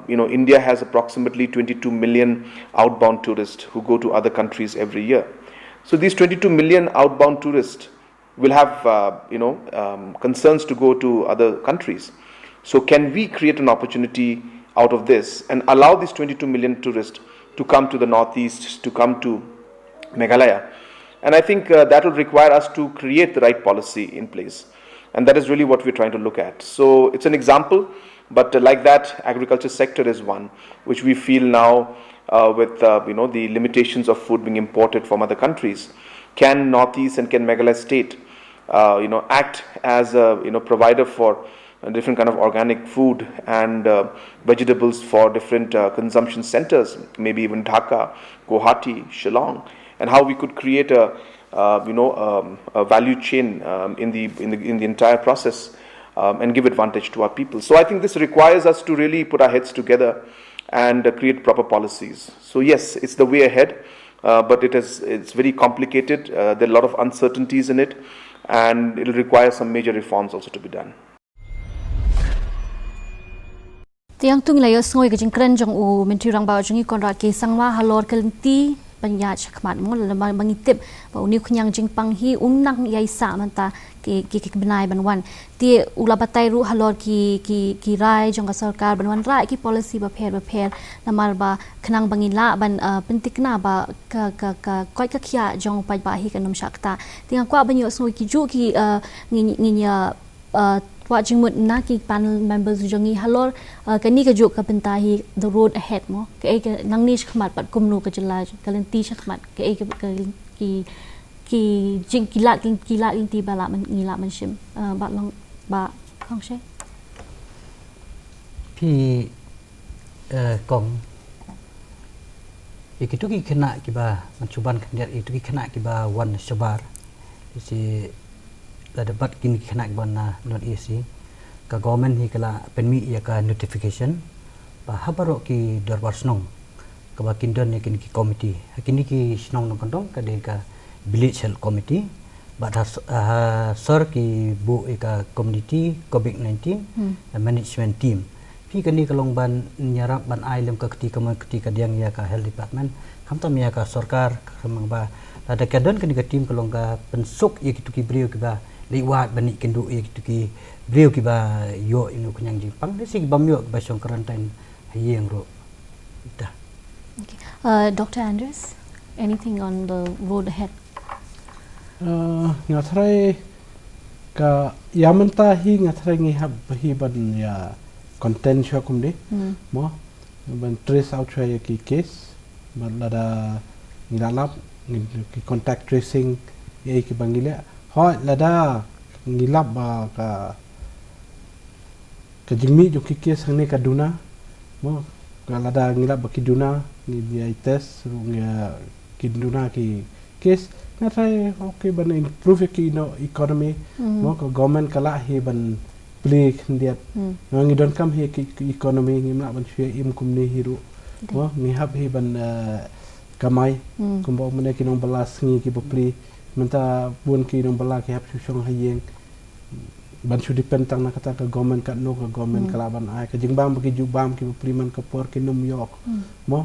India has approximately 22 million outbound tourists who go to other countries every year. So these 22 million outbound tourists will have, concerns to go to other countries. So can we create an opportunity out of this and allow these 22 million tourists to come to the Northeast, to come to Meghalaya? And I think that will require us to create the right policy in place. And that is really what we're trying to look at. So it's an example, but like that, agriculture sector is one, which we feel now with the limitations of food being imported from other countries. Can Northeast and can Meghalaya state act as a provider for different kind of organic food and vegetables for different consumption centers, maybe even Dhaka, Guwahati, Shillong, and how we could create a value chain in the entire process and give advantage to our people. So I think this requires us to really put our heads together and create proper policies. So yes, it's the way ahead, but it's very complicated. There are a lot of uncertainties in it, and it will require some major reforms also to be done. Tiang tung layo sngoi ke jingkran jong u menteri rang ba jong konrad ke sangwa halor kelenti banya chakmat mo la mangitip ba uni khunyang jingpang hi unang yai sa manta ki benai banwan ti ulabatai ru halor ki rai jong ka sarkar banwan rai ki policy ba pher namal ba khnang bangila ban pentikna ba ka koi ka khia jong pai ba hi kanom shakta tinga kwa banyo sngoi ki ju ki nginya wa jingmut na ki panel members jongi halor kani ka juk ka pentahi the road ahead mo ke nangni khmat pat kumnu ka jala kalenti khmat ke ki jing kilat ti bala man ngila man shim ba long she pi kong itu ki kena ki ba mencuban kendiat itu ki kena ki ba wan sabar si la dapat kini kena bana not easy ka government hi kala penmi ya ka notification ba habaro ki darbar snong ka ba kindon ni ki committee kini ki snong no kondong ka de ka village health committee ba sir ki bu ka community covid-19 management team pi kani kalong ban nyarap ban ailem ka ketika diang ya ka health department kamtam ya ka sarkar kamang ba ada kadon kani ka team kalong ka pensuk ya kitu ki brio ki ba liwat bani kendu itu ki beliau ki ba yo inu kunyang jipang si bam yo ba song quarantine hayeng ro dah. Okay. Dr. Andres, anything on the road ahead? Ngathrai ka yamanta hi ngathrai ngi hab hi ban ya content sha kumde mo ban trace out sha ki case ban lada ngilalap ki contact tracing ye ki bangile hoi lada ngilap ba ka jingmi jo ki kes hang ne ka duna mo ka lada ngilap ba ki duna ni dia test runga ki duna ki kes na thai okay ban improve ki no economy mo ka government kala hi ban play khndiat ngi don kam hi ki economy ngi ma ban shwe im kumni hiru mo ngi hab hi ban kamai kumbo mane ki nong balas ngi ki bopli menta bun ki nong bala ki hab shong hayeng ban shu depend tang na kata ka government ka no ka government kala ban ai ka jingbam ki jubam ki priman ka por ki num yok mo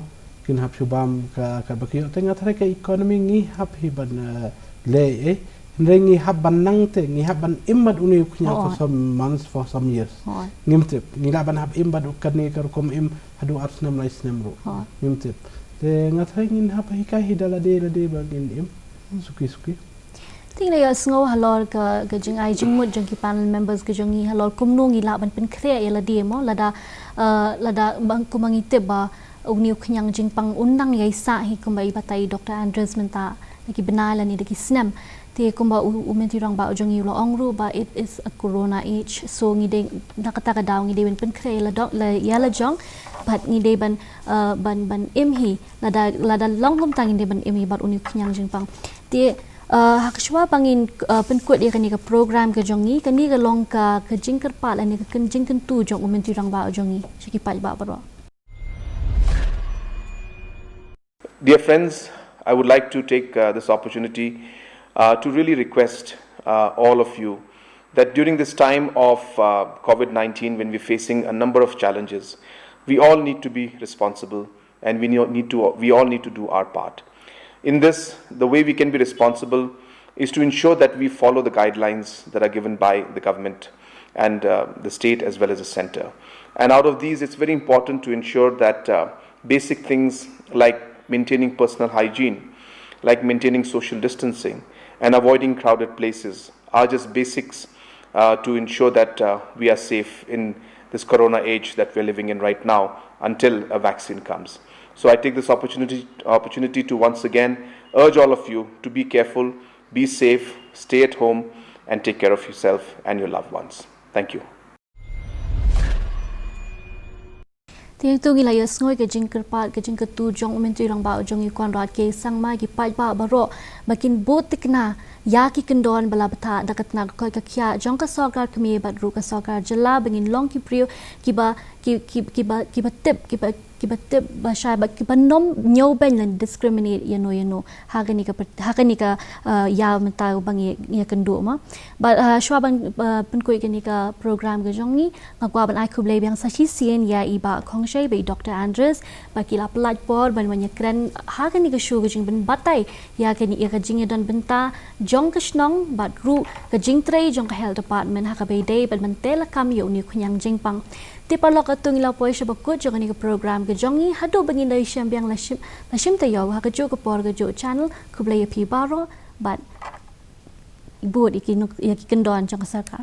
kin hab shubam ka baki tenga thare ka economy ngi hab hi ban le ngi hab ban nang te ngi hab ban imad uni kunya for some months for some years ngimte ngi la ban hab imad kan ni kar kom im hadu arsnam lais namro ngimte te ngathai ngin hab hi ka hidala de ba ngin im suki Tinggal ya sengaw halor ke jeng ai jeng mut jeng ki panel members ke jengi halor kumno ngila ban pen kre ya ladi mo lada bang kumangite ba ugniu knyang jeng pang undang ya isa hi kumbai batai Dr. Andres menta lagi benar ni lagi snam ti kumba umenti rang ba jengi lo ongru ba it is a corona age so ngide nakata ka daw ngide ben pen kre la dok la ya la jong but ngide ban imhi lada long hom tang ngide ban imhi bat uni knyang jeng pang ti hakshwa pangin penkut dia kani ka program ke jongi kani ka long ka jingker pat ani ka jingken tu jong umenti rang ba jongi siki pat ba baro. Dear friends, I would like to take this opportunity to really request all of you that during this time of COVID-19, when we're facing a number of challenges, we all need to be responsible and we all need to do our part. In this, the way we can be responsible is to ensure that we follow the guidelines that are given by the government and the state as well as the center. And out of these, it's very important to ensure that basic things like maintaining personal hygiene, like maintaining social distancing and avoiding crowded places are just basics to ensure that we are safe in this corona age that we're living in right now until a vaccine comes. So I take this opportunity to once again urge all of you to be careful, be safe, stay at home and take care of yourself and your loved ones. Thank you. Tiang tu gila ya sngoi ke jingker pat ke jingker tu jong umenti rang ba jong ikon rat ke sang ma ki pat ba baro bakin bot tikna ya ki kendon bala bata dakat na ko ka kya jong ka sokar kemi bat ru ka sokar jela bengin long ki priyo kiba tip ba shay ba kiba nom nyo ben lan discriminate yano hagani ka ya menta bang ya kendo ma ba shwa bang pen ko ikani ka program ga jong ni ngwa ban ai khuble bang sa chi sien ya iba khong shay be Dr. Andres ba kila plat por ban manya kran hagani ka show ga jing ban batai ya kani ya ka jing dan benta jong ka snong bat ru ka jing trei jong ka health department ha ka be day ban man tela kam yo ni khunyang jing pang ti palok atung ila poi sha bakut jong ni ka program ga jongi hado bangin dai syam biang la shim ta yo ha ka jo ka por ga jo channel khuble ya pi baro bat bod iki kendon jong ka sarkar